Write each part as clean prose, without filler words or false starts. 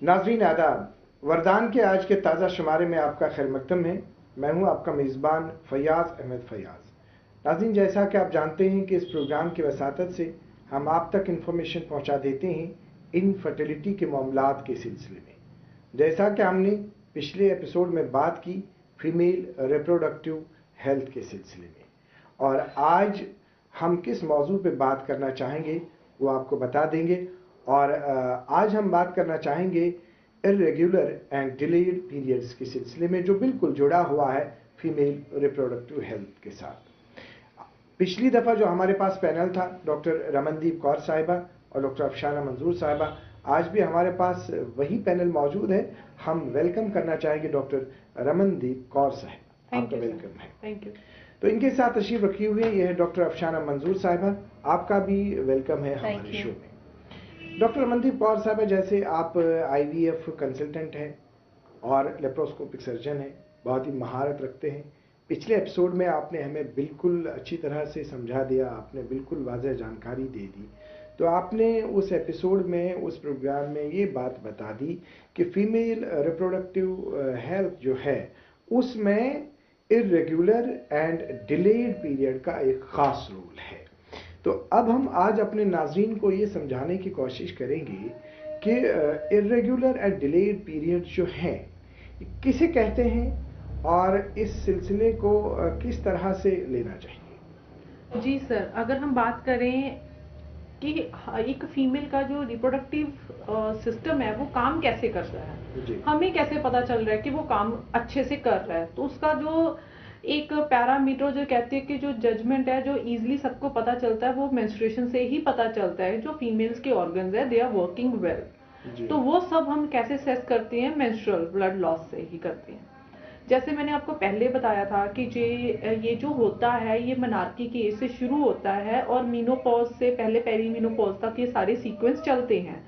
नाज़रीन आदाब, वरदान के आज के ताज़ा शुमारे में आपका खैर मकदम है। मैं हूं आपका मेज़बान फ़याज़ अहमद फ़याज़। नाज़रीन, जैसा कि आप जानते हैं कि इस प्रोग्राम की वसातत से हम आप तक इंफॉर्मेशन पहुंचा देते हैं इनफर्टिलिटी के मामलात के सिलसिले में। जैसा कि हमने पिछले एपिसोड में बात की फीमेल रिप्रोडक्टिव हेल्थ के सिलसिले में, और आज हम किस मौजू पे बात करना चाहेंगे वो आपको बता देंगे। और आज हम बात करना चाहेंगे इर्रेगुलर एंड डिलेड पीरियड्स के सिलसिले में, जो बिल्कुल जुड़ा हुआ है फीमेल रिप्रोडक्टिव हेल्थ के साथ। पिछली दफ़ा जो हमारे पास पैनल था, डॉक्टर रमनदीप कौर साहिबा और डॉक्टर अफशाना मंजूर साहिबा, आज भी हमारे पास वही पैनल मौजूद है। हम वेलकम करना चाहेंगे डॉक्टर रमनदीप कौर साहिबा, आपका वेलकम है। Thank you. तो इनके साथ तशरीफ रखी हुई है, यह है डॉक्टर अफशाना मंजूर साहिबा, आपका भी वेलकम है हमारे शो में। डॉक्टर रमनदीप कौर साहिबा, जैसे आप IVF कंसल्टेंट हैं और लेप्रोस्कोपिक सर्जन हैं, बहुत ही महारत रखते हैं। पिछले एपिसोड में आपने हमें बिल्कुल अच्छी तरह से समझा दिया, आपने बिल्कुल वाज़ेह जानकारी दे दी। तो आपने उस एपिसोड में, उस प्रोग्राम में ये बात बता दी कि फीमेल रिप्रोडक्टिव हेल्थ जो है उसमें इर्रेगुलर एंड डिलेड पीरियड का एक ख़ास रोल है। तो अब हम आज अपने नाज़रीन को ये समझाने की कोशिश करेंगे कि इर्रेगुलर एंड डिलेड पीरियड जो हैं किसे कहते हैं और इस सिलसिले को किस तरह से लेना चाहिए। जी सर, अगर हम बात करें कि एक फीमेल का जो रिप्रोडक्टिव सिस्टम है वो काम कैसे कर रहा है, हमें कैसे पता चल रहा है कि वो काम अच्छे से कर रहा है, तो उसका जो एक पैरामीटर जो कहते हैं कि जो जजमेंट है, जो इजीली सबको पता चलता है, वो मेंस्ट्रुएशन से ही पता चलता है। जो फीमेल्स के ऑर्गन्स है दे आर वर्किंग वेल, तो वो सब हम कैसे सेस करते हैं, मेंस्ट्रुअल ब्लड लॉस से ही करते हैं। जैसे मैंने आपको पहले बताया था कि ये जो होता है ये मेनार्की की एज से शुरू होता है और मीनोपॉज से पहले पेरीमीनोपॉज तक ये सारे सीक्वेंस चलते हैं।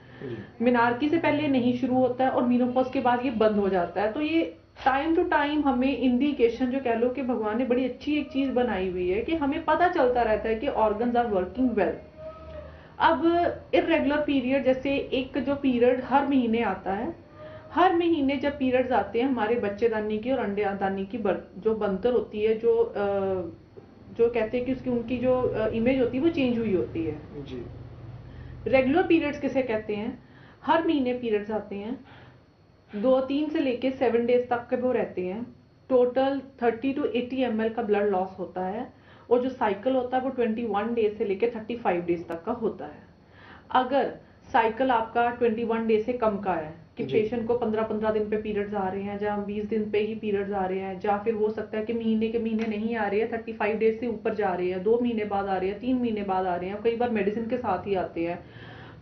मेनार्की से पहले नहीं शुरू होता है और मीनोपॉज के बाद ये बंद हो जाता है। तो ये टाइम टू टाइम हमें इंडिकेशन, जो कह लो कि भगवान ने बड़ी अच्छी एक चीज बनाई हुई है कि हमें पता चलता रहता है कि ऑर्गन्स आर वर्किंग वेल। अब इर्रेगुलर पीरियड, जैसे एक जो पीरियड हर महीने आता है, हर महीने जब पीरियड्स आते हैं हमारे बच्चेदानी की और अंडेदानी की जो बनतर होती है, जो कहते हैं कि उसकी उनकी जो इमेज होती है वो चेंज हुई होती है जी। रेगुलर पीरियड्स किसे कहते हैं? हर महीने पीरियड्स आते हैं, 2-3 से लेके 7 डेज तक के वो रहते हैं। टोटल 30 to 80 ml का ब्लड लॉस होता है और जो साइकिल होता है वो 21 डेज से लेके 35 डेज तक का होता है। अगर साइकिल आपका 21 डेज से कम का है कि पेशेंट को 15-15 दिन पे पीरियड्स आ रहे हैं, जहाँ 20 दिन पे ही पीरियड्स आ रहे हैं, या फिर हो सकता है कि महीने के महीने नहीं आ रहे हैं, 35 डेज से ऊपर जा रहे हैं, 2 महीने बाद आ रहे हैं, 3 महीने बाद आ रहे हैं, कई बार मेडिसिन के साथ ही आते हैं।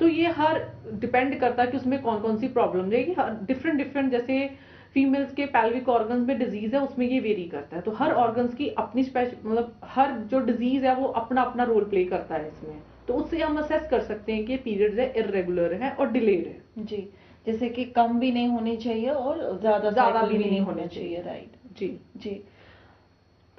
तो ये हर डिपेंड करता है कि उसमें कौन कौन सी प्रॉब्लम रहेगी। डिफरेंट जैसे फीमेल्स के पैल्विक ऑर्गन्स में डिजीज है, उसमें ये वेरी करता है। तो हर ऑर्गन्स की अपनी मतलब हर जो डिजीज है वो अपना अपना रोल प्ले करता है इसमें। तो उससे हम असेस कर सकते हैं कि पीरियड्स है इर्रेगुलर है और डिलेड है जी। जैसे कि कम भी नहीं होनी चाहिए और ज्यादा भी नहीं होना चाहिए। राइट जी जी।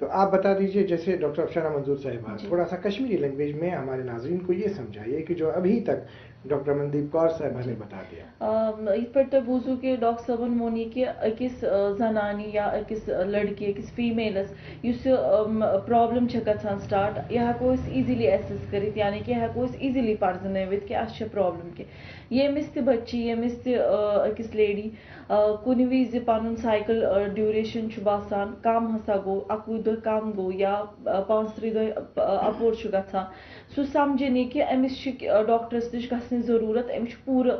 तो आप बता दीजिए, जैसे डॉक्टर अफशाना मंजूर साहिबा, थोड़ा सा कश्मीरी लैंग्वेज में हमारे नाज़रीन को ये समझाइए कि जो अभी तक डॉक्टर रमनदीप कौर साहिबा ने बता दिया। इत पे तो बूजू के डॉक्टर साहबन मोनी कि अकिस जनानी या अकिस लड़की अकिस फीमेलस युस प्रॉब्लम छ गछान स्टार्ट, यह हेको इजीली एसेस करित, यानी कि हेको इजीली पर्जनवित कि अस प्रॉब्लम कि येमिस त बच्ची, येमिस त अकिस लेडी कुन विज पन साइकिल ड्यूरेशन बासान कम हसा गो, 11 दह कम गो या 5-3 दह अपोर गछान, सह समझे कि अमिस डॉक्टर्स नश गसने जरूरत, अमिस पूरा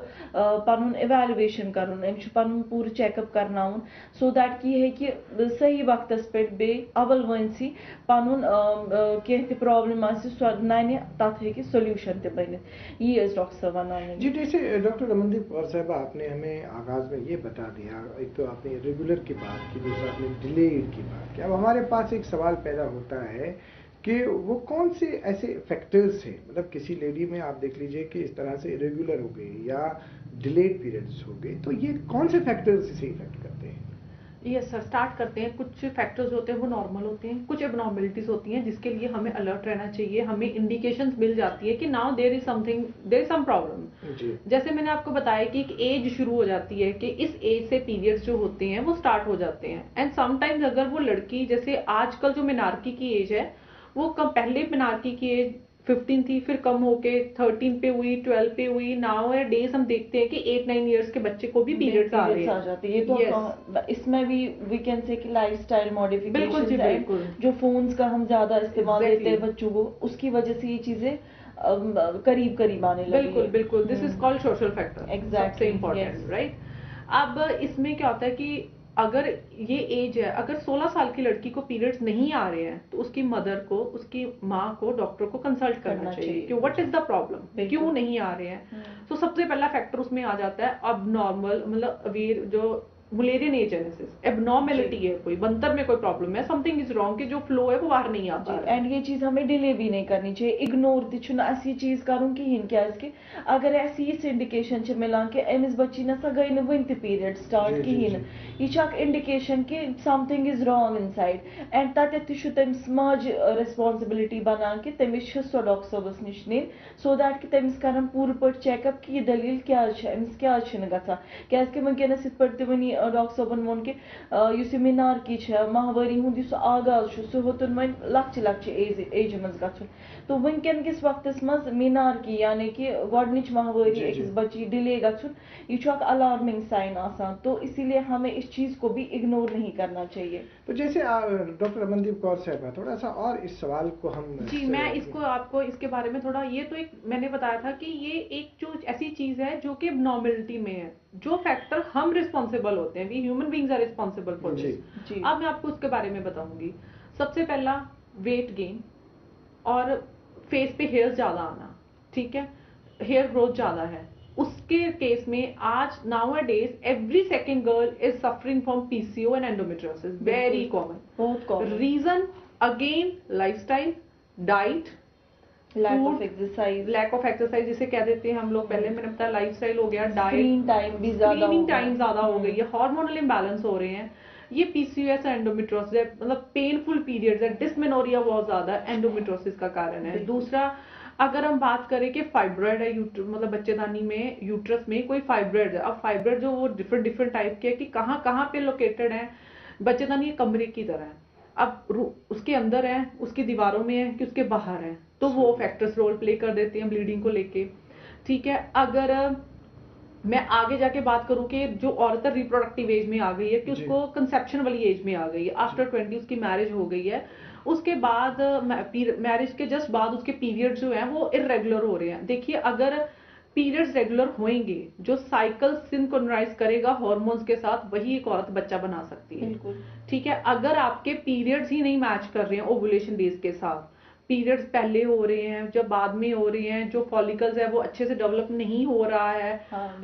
पन इवेलुएशन करुन, अमिस पन पूरा चेकअप करनाउन, सो दैट कि यह कि सही वक्त पे बे अवल वनसी पन कह प्रॉब्लम सह नन तथ हे सोल्यूशन त बनित। ये डॉक्टर साहब वन जी। जैसे डॉक्टर रमनदीप कौर साहिबा, आपने हमें आगाज में ये बता दिया, एक तो आपने रेगुलर की बात की, दूसरा आपने डिलेड की बात की। अब हमारे पास एक सवाल पैदा होता है कि वो कौन से ऐसे फैक्टर्स हैं, मतलब किसी लेडी में आप देख लीजिए कि इस तरह से इरेगुलर हो गई या डिलेड पीरियड्स हो गए, तो ये कौन से फैक्टर्स इसे इफेक्ट करते हैं? यस सर, स्टार्ट करते हैं। कुछ फैक्टर्स होते हैं वो नॉर्मल होते हैं, कुछ एबनॉर्मलिटीज होती हैं जिसके लिए हमें अलर्ट रहना चाहिए। हमें इंडिकेशंस मिल जाती है कि now there is something, there is some problem. जैसे मैंने आपको बताया कि एक एज शुरू हो जाती है कि इस एज से पीरियड्स जो होते हैं वो स्टार्ट हो जाते हैं। एंड समटाइम्स अगर वो लड़की, जैसे आजकल जो मेनार्की की एज है वो कम, पहले मेनार्की की एज 15 थी, फिर कम होके 13 पे हुई, 12 पे हुई। नाउ डेज हम देखते हैं कि 8-9 इयर्स के बच्चे को भी पीरियड्स आ रहे हैं। जाते हैं। ये तो yes. इसमें भी वी कैन से कि लाइफस्टाइल मॉडिफिकेशन है, जो फोन्स का हम ज्यादा इस्तेमाल देते हैं बच्चों को, उसकी वजह से ये चीजें करीब करीब आने लगी। बिल्कुल बिल्कुल, this is called social factor, सबसे इम्पोर्टेंट, राइट। अब इसमें क्या होता है कि अगर ये एज है, अगर 16 साल की लड़की को पीरियड्स नहीं आ रहे हैं तो उसकी मदर को, उसकी माँ को डॉक्टर को कंसल्ट करना चाहिए कि व्हाट इज द प्रॉब्लम, क्यों नहीं आ रहे हैं। तो सबसे पहला फैक्टर उसमें आ जाता है अब नॉर्मल, मतलब अवेयर, जो मुलेरियन एजेनेसिस, एबनॉर्मेलिटी है, कोई बंतर में कोई प्रॉब्लम है, समथिंग इज रॉन्ग, कि जो फ्लो है वो बाहर नहीं आता है। एंड ये चीज हमें डिले भी नहीं करनी चाहिए, इग्नोर तुम ऐसी चीज करूँ कहें क्या इसके, अगर ऐसी इंडिकेशन मिलान कि अमिस बच्ची नसा गई न वन पीरियड स्टार्ट कहें, यह इंडिकेशन कि something is wrong in side. And तत तमिस माज रिस्पॉन्सिबिलिटी बनान कि तमिस सो डॉक्टर सबस निश नीन, सो दैट कि तमिस करन पूरे पे चेकअप कि यह दलील क्या अमिस क्या गसान, क्या वनकस इत डॉक्टर सबन वोन कि मिनार्की माहवारी हुंद आगाज सह होतन वो लक्च लक्च एज मज गन। तो वनकन किस वक्त मज मिनार्की यानी कि गोडनिच माहवारी अकिस बच्ची डिले गन, यह अलार्मिंग साइन आसान। तो इसीलिए हमें इस चीज को भी इग्नोर नहीं करना चाहिए। तो जैसे डॉक्टर अमनदीप कौर साहब, थोड़ा सा और इस सवाल को हम जी, मैं इसको आपको इसके बारे में थोड़ा, ये तो एक मैंने बताया था कि ये एक जो ऐसी चीज है जो कि नॉर्मलिटी में है, जो फैक्टर हम रिस्पॉन्सिबल होते हैं, we human beings are responsible for this. अब मैं आपको उसके बारे में बताऊंगी। सबसे पहला, वेट गेन और फेस पे हेयर ज्यादा आना, ठीक है, हेयर ग्रोथ ज्यादा है, उसके केस में आज nowadays every second girl is suffering from PCO and endometriosis, very common, बहुत common. Reason again lifestyle, diet, lack of exercise, lack of exercise जिसे कह देते हैं हम लोग, पहले मैंने बताया लाइफस्टाइल हो गया, डाइट, स्क्रीन टाइम भी ज्यादा हो गई है, हार्मोनल इम्बैलेंस हो रहे हैं, ये पीसीओएस एंडोमेट्रियोसिस, मतलब पेनफुल पीरियड्स है, डिस्मेनोरिया बहुत ज्यादा एंडोमेट्रियोसिस का कारण है। दूसरा, अगर हम बात करें कि फाइब्रॉइड है, मतलब बच्चेदानी में यूट्रस में कोई फाइब्रॉइड है, अब फाइब्रॉइड जो वो डिफरेंट टाइप के है कि कहाँ कहाँ पे लोकेटेड है, बच्चेदानी कमरे की तरह है, अब उसके अंदर है, उसकी दीवारों में है कि उसके बाहर है, तो वो फैक्टर्स रोल प्ले कर देते हैं ब्लीडिंग को लेके, ठीक है। अगर मैं आगे जाके बात करूं कि जो औरत रिप्रोडक्टिव एज में आ गई है, कि उसको कंसेप्शन वाली एज में आ गई है, आफ्टर 20 उसकी मैरिज हो गई है, उसके बाद मैरिज के जस्ट बाद उसके पीरियड जो है वो इरेगुलर हो रहे हैं। देखिए, अगर पीरियड्स रेगुलर होंगे, जो साइकिल सिंक्रोनाइज करेगा हार्मोन्स के साथ, वही एक औरत बच्चा बना सकती है, ठीक है। अगर आपके पीरियड्स ही नहीं मैच कर रहे हैं ओवुलेशन डेज के साथ, पीरियड्स पहले हो रहे हैं, जब बाद में हो रहे हैं, जो फॉलिकल्स है वो अच्छे से डेवलप नहीं हो रहा है,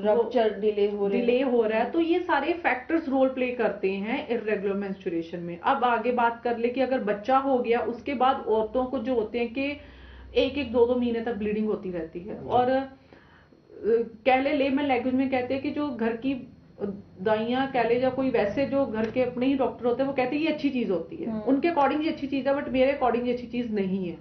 रप्चर डिले हो रहा है, तो ये सारे फैक्टर्स रोल प्ले करते हैं इरेगुलर मेंस्ट्रुएशन में। अब आगे बात कर ले कि अगर बच्चा हो गया, उसके बाद औरतों को जो होते हैं कि 1-2 महीने तक ब्लीडिंग होती रहती है, और कह ले लेमन लैंग्वेज में कहते हैं कि जो घर की दाइयां कह ले, या कोई वैसे जो घर के अपने ही डॉक्टर होते हैं, वो कहते हैं ये अच्छी चीज होती है, उनके अकॉर्डिंग ये अच्छी चीज है, बट मेरे अकॉर्डिंग ये अच्छी चीज नहीं है।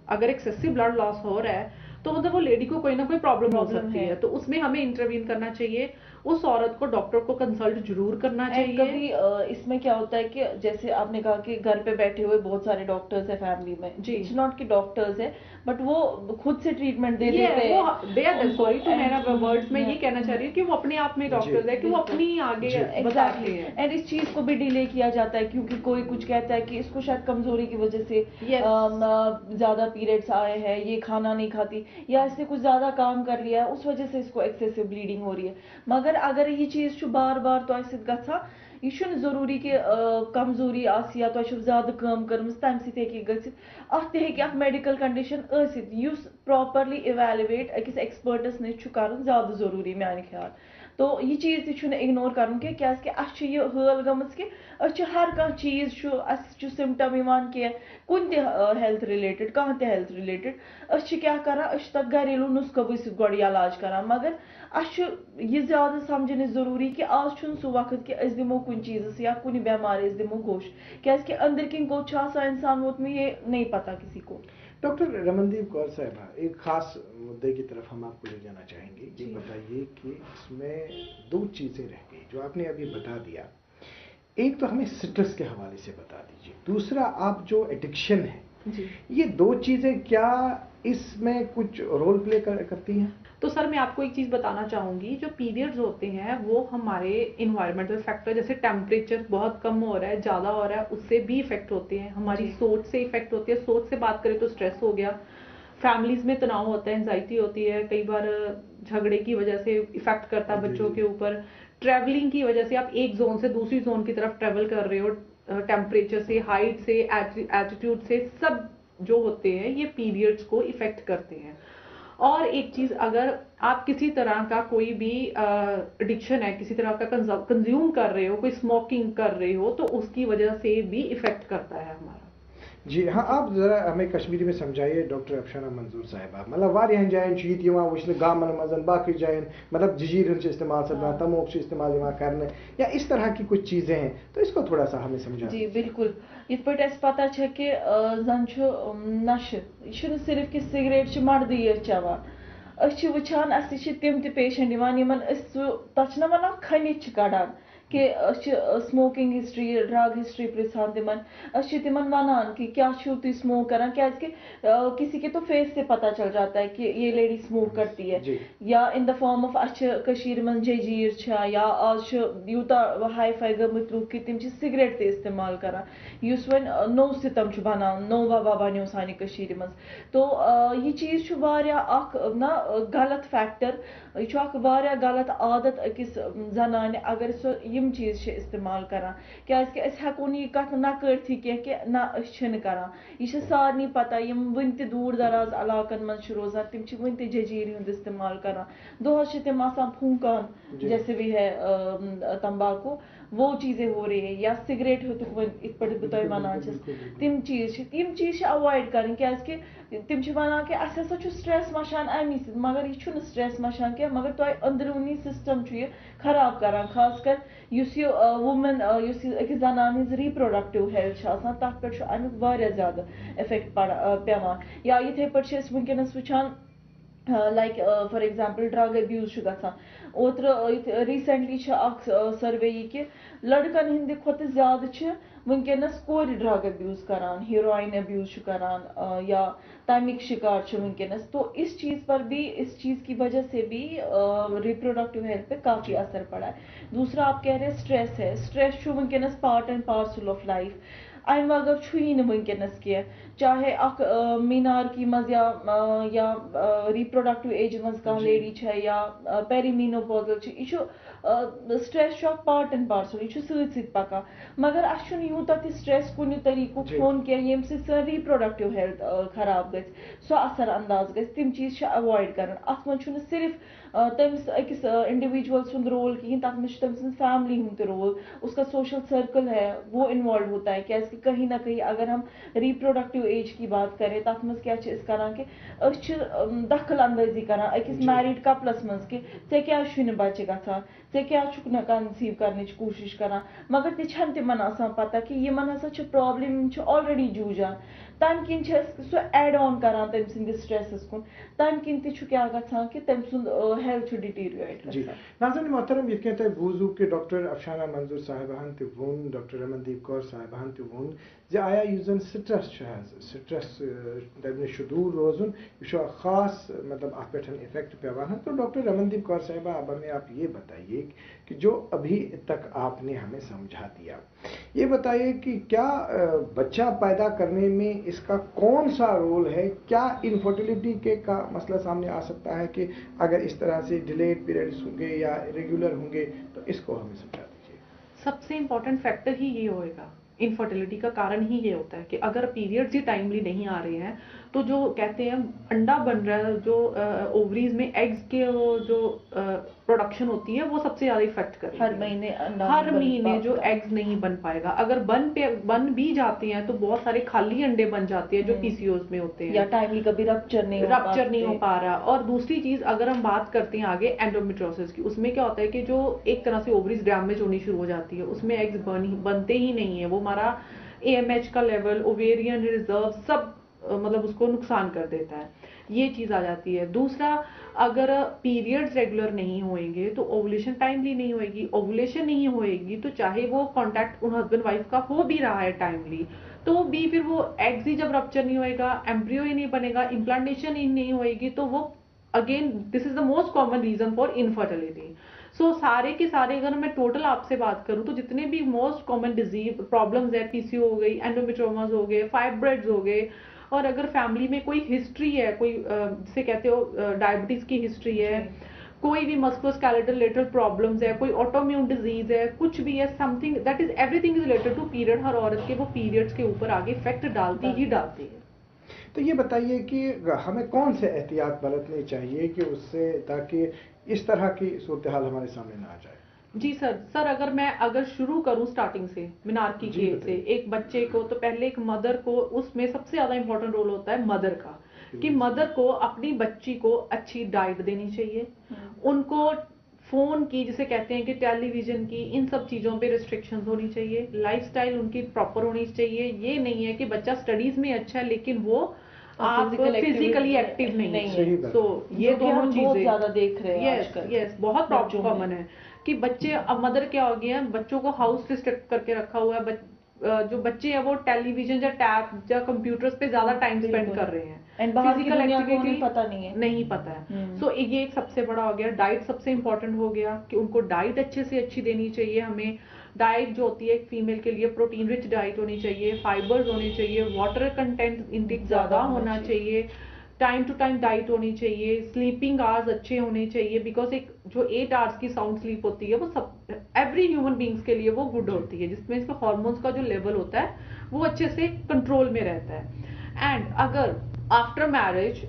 अगर एक्सेसिव ब्लड लॉस हो रहा है तो मतलब वो लेडी को कोई ना कोई प्रॉब्लम हो सकती है, तो उसमें हमें इंटरवीन करना चाहिए, उस औरत को डॉक्टर को कंसल्ट जरूर करना चाहिए। कभी इसमें क्या होता है कि जैसे आपने कहा कि घर पे बैठे हुए बहुत सारे डॉक्टर्स है फैमिली में, इट्स नॉट कि डॉक्टर्स है, बट वो खुद से ट्रीटमेंट दे देते हैं, सॉरी टू मेरा वर्ड्स में ये कहना चाह रही हूँ कि वो अपने आप में डॉक्टर्स है, कि वो अपनी आगे बताते हैं। एंड इस चीज को भी डिले किया जाता है क्योंकि कोई कुछ कहता है कि इसको शायद कमजोरी की वजह से ज्यादा पीरियड्स आए हैं, ये खाना नहीं खाती, या इसने कुछ ज्यादा काम कर लिया है, उस वजह से इसको एक्सेसिव ब्लीडिंग हो रही है। मगर अगर ये चीज बार बार तो गसा, यह जरूरी कि कमजोरी या तो ज्यादा काम कर्म तम सत मेडिकल कंडीशन प्रॉपरली इवेलुएट अकिस एक्सपर्टस नश कर ज्यादा जरूरी मान ख्याल। तो ये चीज तु इग्नोर कर क्या हल गमज कि हर कह चीज सिम्टम कुन हेल्थ रिलेटेड कह हेल्थ रिलेटेड क्या करान तक घरेलू नुस्खों गो इलाज करान मगर यह ज्यादा समझन जरूरी कि आज सह वक्त कि दिमो कुन चीज या कुन बेमार दिमो गोश क्या अंदर किन गोश इंसान वोत में ये नहीं पता किसी को। डॉक्टर रमनदीप कौर साहिबा, एक खास मुद्दे की तरफ हम आपको ले जाना चाहेंगे। ये बताइए कि इसमें दो चीजें रह गई जो आपने अभी बता दिया। एक तो हमें स्ट्रेस के हवाले से बता दीजिए, दूसरा आप जो एडिक्शन है जी। ये दो चीजें क्या इसमें कुछ रोल प्ले करती हैं? तो सर मैं आपको एक चीज बताना चाहूंगी, जो पीरियड्स होते हैं वो हमारे इन्वायरमेंटल फैक्टर जैसे टेम्परेचर बहुत कम हो रहा है, ज्यादा हो रहा है, उससे भी इफेक्ट होते हैं। हमारी सोच से इफेक्ट होती है। सोच से बात करें तो स्ट्रेस हो गया, फैमिलीज में तनाव होता है, एंजाइटी होती है, कई बार झगड़े की वजह से इफेक्ट करता है बच्चों के ऊपर। ट्रैवलिंग की वजह से आप एक जोन से दूसरी जोन की तरफ ट्रेवल कर रहे हो, टेम्परेचर से, हाइट से, एटीट्यूड से, सब जो होते हैं ये पीरियड्स को इफेक्ट करते हैं। और एक चीज, अगर आप किसी तरह का कोई भी एडिक्शन है, किसी तरह का कंज्यूम कर रहे हो, कोई स्मोकिंग कर रहे हो, तो उसकी वजह से भी इफेक्ट करता है हमारा। जी हाँ, आप जरा हमें कश्मीरी में समझाइए डॉक्टर अफशाना मंजूर साहिबा। मतलब वारियान जायन वो गामन मजन बाकी जायन मतलब जजीर इस्तेमाल सदना तमोक से इस्तेमाल करने या इस तरह की कुछ चीजें हैं, तो इसको थोड़ा सा हमें समझा। जी बिल्कुल, इत पे पता है कि जन नश यह सिर्फ कि सिगरेट मर्द चवान वुचान तम पेशेंट तथ वन खनिच कड़ान कि स्मोकिंग हिस्ट्री ड्रग हिस्ट्री पृछान तिमन वनान कि क्या तुम स्मोक करान क्या किसी के तो फेस से पता चल जाता है कि ये लेडी स्मोक करती है, या इन द फॉर्म ऑफ मन जजीर या आज यूता हाई फाई गमत लूक कि तम सिगरेट ते इस्तेमाल करान उस वन नो सितम बनान नो वबा बनो सानि कशीर मज। तो यह चीज ना गलत फैक्टर, यह गलत आदत अकिस जनान अगर सो यम चीज इस्तेमाल करान क्या हेको नी कथ न करथी कि ना करान। यह सारनी पता यम वन दूर दराज इलाकन मज रोजान तिम वन जजीर हुंद इस्तेमाल करान। दोहस तिम आसान फूकान जैसे भी है तंबाकू, वो चीजें हो रही है, या सिगरेट हो तो इत पे बह वनान तिम चीज अवॉइड कर क्या तिम वनान कि अस स्ट्रेस मशान अमी मगर यह स्ट्रेस मशान क्या मगर तुम अंदरूनी सिस्टम खराब करान। खास कर वुमन अकिस जनान हिज रिप्रोडक्टिव हेल्थ तथ पे अमुक ज्यादा इफेक्ट पेवान। या इथे पे वनकस वुचान like for example drug abuse गसान। ओत्र रिसेंटली सर्वे यह कि लड़कन हिंद खुद ज्यादा वनकस कोर ड्रग अब्यूज करान, हीरोइन अब्यूज करान या तमिक शिकार वनकस। तो इस चीज पर भी, इस चीज की वजह से भी रिप्रोडक्टिव हेल्थ पे काफी असर पड़ा है। दूसरा आप कह रहे हैं स्ट्रेस है, स्ट्रेस वनकस part and parcel of life. अम वगर वनकस कह चाहे मीनार की मज या रिप्रोडक्टिव एज मज कह लेडी है या पेरीमीनोपॉजल यह स्ट्रेस पार्ट एंड पार्सल, यह सत पकान मगर अस यूत स्ट्रेस कुन तरीक़ खोन कह ये सन रिप्रोडक्टिव हेल्थ खराब ग सो असर अंदाज ग तम चीज अवॉइड कर। अत मज सिर्फ तमिस अकिस इंडिविजुअल सुंद रोल कहें, तथ में तम फैमिली हूं रोल, उसका सोशल सर्कल है वो इन्वॉल्व होता है। क्या कहीं ना कहीं अगर हम रिप्रोडक्टिव एज की बात करें तथ मज क्या करान कि दखल अंदाजी करान अकिस मैरिड कपलस मज कि ऐ क्या बच्चे गसान, ऐ क्या कंसीव करने कोशिश करान मगर तन तिमन आसान पता कि यमन हसा प्रॉब्लम ऑलरेडी जूझान। तम किन सो एड ऑन करान तम सिंद स्ट्रेसस कुन, तम किन क्या गसान कि तम सुंद हेल्थ डिटीरियोरेट गसान। नाज़रीन मोहतरम, यह कहते हैं बूजू के डॉक्टर अफशाना मंजूर साहिबान ते वोन डॉक्टर रमनदीप कौर साहिबान ते वोन जे आया यूजन स्ट्रेस स्ट्रेस तम दूर रोजन यह खास मतलब अत पे इफेक्ट पेवान। तो डॉक्टर रमनदीप कौर साहिबा अब हमें आप ये बताइए कि जो अभी तक आपने हमें समझा दिया, ये बताइए कि क्या बच्चा पैदा करने में इसका कौन सा रोल है? क्या इनफर्टिलिटी के का मसला सामने आ सकता है कि अगर इस तरह से डिलेड पीरियड्स होंगे या इरेगुलर होंगे, तो इसको हमें समझा दीजिए। सबसे इम्पोर्टेंट फैक्टर ही ये होएगा, इनफर्टिलिटी का कारण ही ये होता है कि अगर पीरियड्स ही टाइमली नहीं आ रहे हैं तो जो कहते हैं अंडा बन रहा है, जो ओवरीज में एग्स के जो प्रोडक्शन होती है वो सबसे ज्यादा इफेक्ट करेगी। हर महीने जो एग्स नहीं बन पाएगा, अगर बन भी जाते हैं तो बहुत सारे खाली अंडे बन जाते हैं जो पीसीओएस में होते हैं, या टाइमली कभी रप्चर नहीं हो पा रहा। और दूसरी चीज अगर हम बात करते हैं आगे एंडोमेट्रियोसिस की, उसमें क्या होता है कि जो एक तरह से ओवरीज डैमेज होनी शुरू हो जाती है, उसमें एग्स बनते ही नहीं है, वो हमारा AMH का लेवल, ओवेरियन रिजर्व सब मतलब उसको नुकसान कर देता है, ये चीज आ जाती है। दूसरा, अगर पीरियड्स रेगुलर नहीं होएंगे तो ओवुलेशन टाइमली नहीं होएगी, ओवुलेशन नहीं होएगी तो चाहे वो कांटेक्ट उन हस्बैंड वाइफ का हो भी रहा है टाइमली, तो भी फिर वो एग्स ही जब रप्चर नहीं होएगा, एम्ब्रियो ही नहीं बनेगा, इम्प्लांटेशन ही नहीं होएगी, तो वो again this is the most common reason for infertility. So सारे के सारे अगर मैं टोटल आपसे बात करूं तो जितने भी मोस्ट कॉमन डिजीज प्रॉब्लम्स है, पीसीओ हो गई, एंडोमेट्रियोमास हो गए, फाइब्रॉइड्स हो गए, और अगर फैमिली में कोई हिस्ट्री है, कोई जिसे कहते हो डायबिटीज की हिस्ट्री है, कोई भी मस्कुलोस्केलेटल रिलेटेड प्रॉब्लम्स है, कोई ऑटोइम्यून डिजीज है, कुछ भी है, something that is everything is related to period, हर औरत के वो पीरियड्स के ऊपर आगे इफेक्ट डालती ही डालती है। तो ये बताइए कि हमें कौन से एहतियात बरतने चाहिए कि उससे, ताकि इस तरह की सूरत हाल हमारे सामने ना आ जाए। जी सर अगर शुरू करूं स्टार्टिंग से, मिनार्की के से, एक बच्चे को तो पहले एक मदर को, उसमें सबसे ज्यादा इंपॉर्टेंट रोल होता है मदर का, कि मदर को अपनी बच्ची को अच्छी डाइट देनी चाहिए, उनको फोन की, जिसे कहते हैं कि टेलीविजन की, इन सब चीजों पे रिस्ट्रिक्शंस होनी चाहिए, लाइफस्टाइल उनकी प्रॉपर होनी चाहिए। ये नहीं है कि बच्चा स्टडीज में अच्छा है लेकिन वो आप फिजिकली एक्टिव नहीं है। सो ये दोनों चीजें ज्यादा देख रहे हैं। यस बहुत कॉमन है कि बच्चे, अब मदर क्या हो गया है, बच्चों को हाउस रिस्ट्रिक्ट करके रखा हुआ है, जो बच्चे हैं वो टेलीविजन या टैब या कंप्यूटर्स पे ज्यादा टाइम स्पेंड कर रहे हैं, फिजिकल एक्टिविटी नहीं पता है। सो ये एक सबसे बड़ा हो गया। डाइट सबसे इंपॉर्टेंट हो गया कि उनको डाइट अच्छे से अच्छी देनी चाहिए। हमें डाइट जो होती है फीमेल के लिए प्रोटीन रिच डाइट होनी चाहिए, फाइबर्स होने चाहिए, वाटर कंटेंट इंटेक ज्यादा होना चाहिए, टाइम टू टाइम डाइट होनी चाहिए, स्लीपिंग आवर्स अच्छे होने चाहिए, बिकॉज एक जो 8 आवर्स की साउंड स्लीप होती है वो सब एवरी ह्यूमन बींग्स के लिए वो गुड होती है, जिसमें इसका हार्मोन्स का जो लेवल होता है वो अच्छे से कंट्रोल में रहता है। एंड अगर आफ्टर मैरिज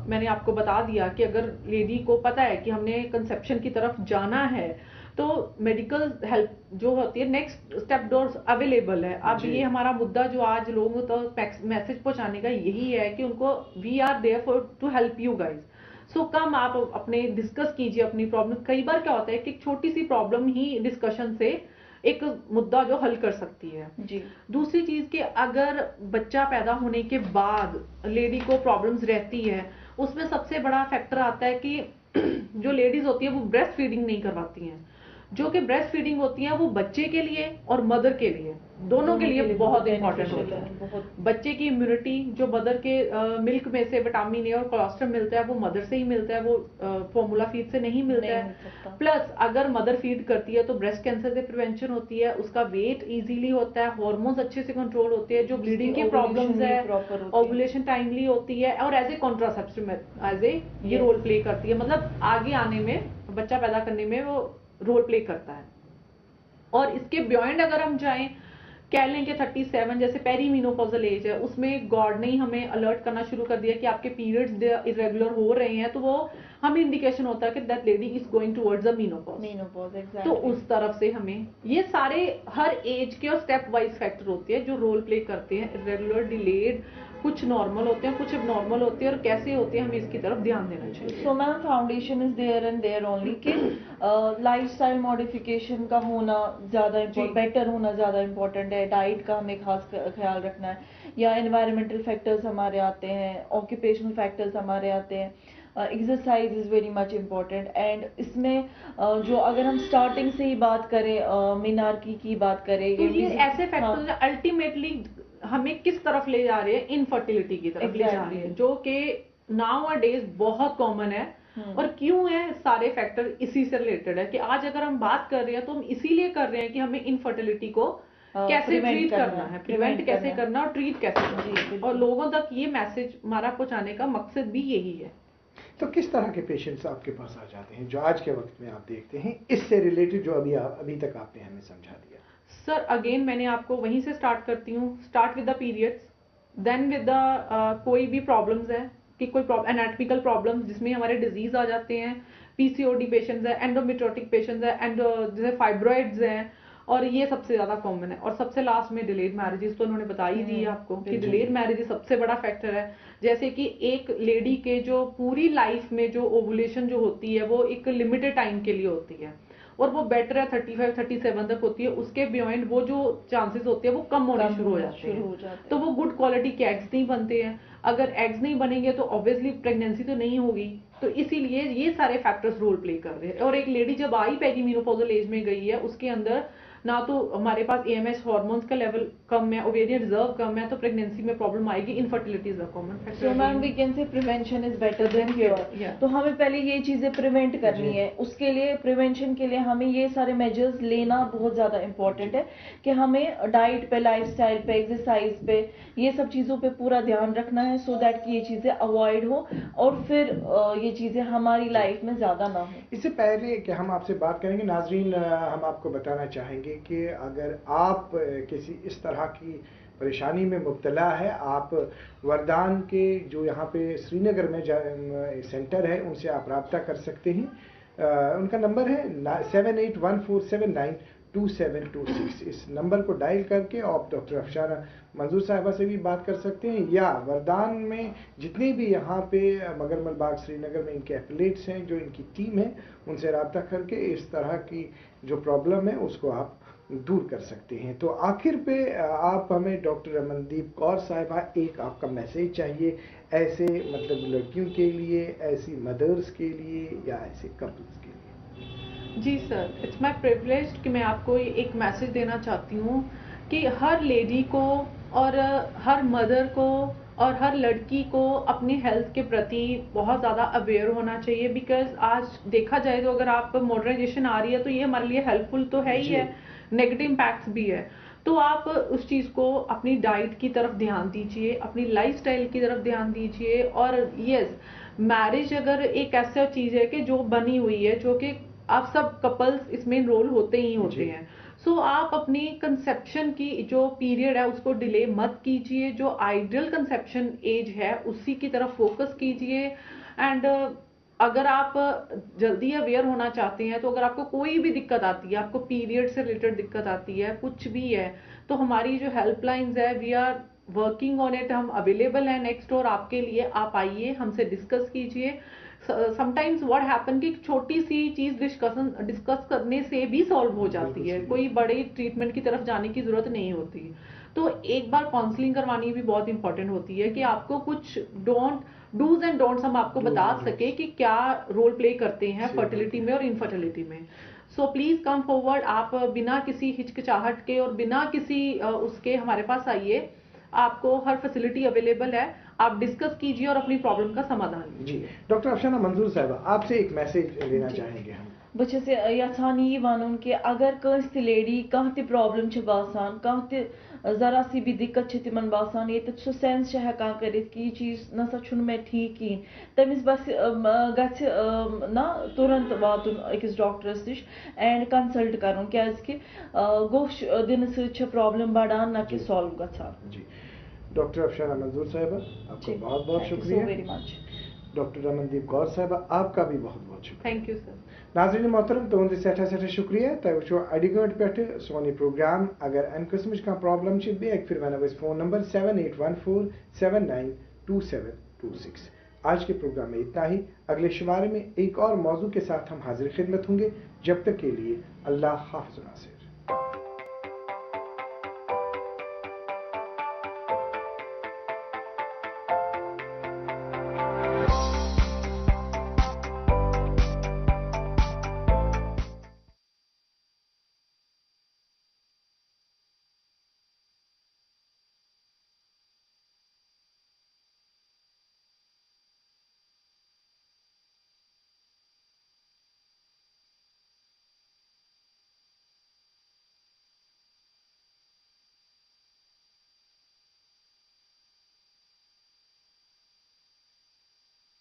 मैंने आपको बता दिया कि अगर लेडी को पता है कि हमने कंसेप्शन की तरफ जाना है तो मेडिकल हेल्प जो होती है, नेक्स्ट स्टेप डोर्स अवेलेबल है। अब ये हमारा मुद्दा जो आज लोगों तो मैसेज पहुंचाने का यही है कि उनको we are there for to help you guys. So come आप अपने डिस्कस कीजिए अपनी प्रॉब्लम। कई बार क्या होता है कि छोटी सी प्रॉब्लम ही डिस्कशन से एक मुद्दा जो हल कर सकती है जी। दूसरी चीज कि अगर बच्चा पैदा होने के बाद लेडी को प्रॉब्लम्स रहती है, उसमें सबसे बड़ा फैक्टर आता है कि जो लेडीज होती है वो ब्रेस्ट फीडिंग नहीं करवाती हैं, जो कि ब्रेस्ट फीडिंग होती है वो बच्चे के लिए और मदर के लिए, दोनों के लिए बहुत इंपॉर्टेंट होता है। बच्चे की इम्यूनिटी जो मदर के मिल्क में से विटामिन ए और कोलेस्ट्रॉल मिलता है वो मदर से ही मिलता है, वो फॉर्मूला फीड से नहीं मिलता है। प्लस अगर मदर फीड करती है तो ब्रेस्ट कैंसर से प्रिवेंशन होती है, उसका वेट इजीली होता है, हार्मोन्स अच्छे से कंट्रोल होते हैं, जो ब्लीडिंग की प्रॉब्लम्स है, ओवुलेशन टाइमली होती है, और as a contraceptive as a ये रोल प्ले करती है, मतलब आगे आने में बच्चा पैदा करने में वो रोल प्ले करता है। और इसके बियॉन्ड अगर हम जाएं, कह लें कि 37 जैसे पेरीमेनोपॉजल एज है, उसमें गॉड ने हमें अलर्ट करना शुरू कर दिया कि आपके पीरियड्स इरेगुलर हो रहे हैं, तो वो हमें इंडिकेशन होता है कि that lady is going towards the menopause. तो उस तरफ से हमें ये सारे हर एज के और स्टेप वाइज फैक्टर होते हैं जो रोल प्ले करते हैं। इरेगुलर, डिलेड, कुछ नॉर्मल होते हैं, कुछ नॉर्मल होते हैं, और कैसे होते हैं हमें इसकी तरफ ध्यान देना चाहिए। So ma'am foundation is there and there only कि लाइफस्टाइल मॉडिफिकेशन का होना ज्यादा बेटर होना ज्यादा इंपॉर्टेंट है, डाइट का हमें खास ख्याल रखना है, या एनवायरमेंटल फैक्टर्स हमारे आते हैं, ऑक्यूपेशनल फैक्टर्स हमारे आते हैं, exercise is very much important. And इसमें जो अगर हम स्टार्टिंग से ही बात करें, मिनार्की की बात करें, तो ये ऐसे फैक्टर्स अल्टीमेटली हमें किस तरफ ले जा रहे हैं, इनफर्टिलिटी की तरफ ले जा रहे हैं, जो कि नाउ अ डेज बहुत कॉमन है। और क्यों है, सारे फैक्टर इसी से रिलेटेड है कि आज अगर हम बात कर रहे हैं तो हम इसीलिए कर रहे हैं कि हमें इनफर्टिलिटी को कैसे ट्रीट करना है, प्रिवेंट कैसे करना और ट्रीट कैसे करना, और लोगों तक ये मैसेज हमारा पहुंचाने का मकसद भी यही है। तो किस तरह के पेशेंट्स आपके पास आ जाते हैं जो आज के वक्त में आप देखते हैं, इससे रिलेटेड जो अभी तक आपने हमें समझा दिया? सर अगेन मैंने आपको वहीं से स्टार्ट करती हूँ, start with the periods. Then with the कोई भी प्रॉब्लम्स है कि कोई एनाटॉमिकल प्रॉब्लम्स जिसमें हमारे डिजीज आ जाते हैं, पीसीओडी पेशेंट्स है, एंडोमेट्रियोटिक पेशेंट्स है, जैसे फाइब्रॉइड्स हैं, और ये सबसे ज्यादा कॉमन है। और सबसे लास्ट में डिलेड मैरिजेस, तो उन्होंने बता ही दी है आपको कि डिलेड मैरिजेस सबसे बड़ा फैक्टर है। जैसे कि एक लेडी के जो पूरी लाइफ में जो ओवुलेशन जो होती है वो एक लिमिटेड टाइम के लिए होती है, और वो बेटर है 35-37 तक होती है। उसके बियॉन्ड वो जो चांसेस होते हैं वो कम होने शुरू हो जाते हैं। तो वो गुड क्वालिटी के एग्स नहीं बनते हैं। अगर एग्स नहीं बनेंगे तो ऑब्वियसली प्रेगनेंसी तो नहीं होगी। तो इसीलिए ये सारे फैक्टर्स रोल प्ले कर रहे हैं। और एक लेडी जब आई पेरीमेनोपॉजल एज में गई है, उसके अंदर ना तो हमारे पास एएमएच हार्मोन्स का लेवल कम है, ओवेरियन रिजर्व कम है, तो प्रेगनेंसी में प्रॉब्लम आएगी। Infertility is a common factor. So ma'am we can say prevention is better than cure. तो हमें पहले ये चीजें प्रिवेंट करनी है। उसके लिए प्रिवेंशन के लिए हमें ये सारे मेजर्स लेना बहुत ज्यादा इंपॉर्टेंट है कि हमें डाइट पे, लाइफस्टाइल पे, एक्सरसाइज पे, ये सब चीजों पे पूरा ध्यान रखना है, सो दैट कि ये चीजें अवॉइड हो और फिर ये चीजें हमारी लाइफ में ज्यादा ना हो। इससे पहले कि हम आपसे बात करेंगे नाजरीन, हम आपको बताना चाहेंगे कि अगर आप किसी इस तरह की परेशानी में मुब्तला है, आप वरदान के जो यहाँ पे श्रीनगर में सेंटर है उनसे आप रब्ता कर सकते हैं। उनका नंबर है 7814792726। इस नंबर को डायल करके आप डॉक्टर अफशाना मंजूर साहिबा से भी बात कर सकते हैं, या वरदान में जितने भी यहाँ पे मगरमल बाग श्रीनगर में इनके एफिलेट्स हैं, जो इनकी टीम है, उनसे रब्ता करके इस तरह की जो प्रॉब्लम है उसको आप दूर कर सकते हैं। तो आखिर पे आप हमें डॉक्टर रमनदीप कौर साहिबा, एक आपका मैसेज चाहिए ऐसे मतलब लड़कियों के लिए, ऐसी मदर्स के लिए या ऐसे कपल्स के लिए। जी सर, इट्स माय प्रिविलेज कि मैं आपको एक मैसेज देना चाहती हूँ कि हर लेडी को और हर मदर को और हर लड़की को अपनी हेल्थ के प्रति बहुत ज़्यादा अवेयर होना चाहिए। बिकॉज आज देखा जाए तो अगर आप मॉडर्नाइजेशन आ रही है तो ये हमारे लिए हेल्पफुल तो है ही है, नेगेटिव इम्पैक्ट्स भी है। तो आप उस चीज़ को अपनी डाइट की तरफ ध्यान दीजिए, अपनी लाइफस्टाइल की तरफ ध्यान दीजिए। और यस, मैरिज अगर एक ऐसा चीज़ है कि जो बनी हुई है, जो कि आप सब कपल्स इसमें इनरोल होते ही होते हैं। सो आप अपनी कंसेप्शन की जो पीरियड है उसको डिले मत कीजिए। जो आइडियल कंसेप्शन एज है उसी की तरफ फोकस कीजिए। एंड अगर आप जल्दी अवेयर होना चाहते हैं, तो अगर आपको कोई भी दिक्कत आती है, आपको पीरियड से रिलेटेड दिक्कत आती है, कुछ भी है, तो हमारी जो हेल्पलाइंस है, we are working on it, हम अवेलेबल है नेक्स्ट डोर आपके लिए। आप आइए, हमसे डिस्कस कीजिए। समटाइम्स व्हाट हैपन कि छोटी सी चीज डिस्कस करने से भी सॉल्व हो जाती है, कोई बड़े ट्रीटमेंट की तरफ जाने की जरूरत नहीं होती। तो एक बार काउंसलिंग करवानी भी बहुत इंपॉर्टेंट होती है कि आपको कुछ डूज एंड डोंट्स हम आपको बता सके कि क्या रोल प्ले करते हैं फर्टिलिटी में और इनफर्टिलिटी में। सो प्लीज कम फॉरवर्ड, आप बिना किसी हिचकिचाहट के और बिना किसी उसके हमारे पास आइए। आपको हर फैसिलिटी अवेलेबल है, आप डिस्कस कीजिए और अपनी प्रॉब्लम का समाधान कीजिए। जी डॉक्टर अफशाना मंजूर साहिबा, आपसे एक मैसेज लेना चाहेंगे हम। बस यहान यह वन कि अगर कंस लेडी कह प्रॉब्लम बासान, कह जरा सी भी दिक्कत तिमन बासान, ये सो सेंस हेकान कर कि यह चीज नसा मे ठीक कहें, तमिस बस ना तुरंत वातुन अकिस डॉक्टरस निश एंड कंसल्ट कर कि गोश दिन सह प्रॉब्लम बढ़ान ना कि सॉल्व गछान। जी डॉक्टर अफशाना मंजूर साहिबा, आपका बहुत बहुत शुक्रिया। Very much. Doctor Ramandeep Kaur साहिबा, आपका भी बहुत बहुत शुक्रिया। Thank you sir. नाज़रीन मोहतरम, तुहद सठा सठा शुक्रिया। तुम वो अडिगट पे सोन प्रोग्राम। अगर अम किस्म कह प्रॉब्लम बेक फिर वन फ़ोन नंबर 7814792726। आज के प्रोग्राम में इतना ही। अगले शुमारे में एक और मौजू के साथ हम हाजिर खिदमत होंगे। जब तक के लिए अल्लाह हाफ़िज़ नासिर।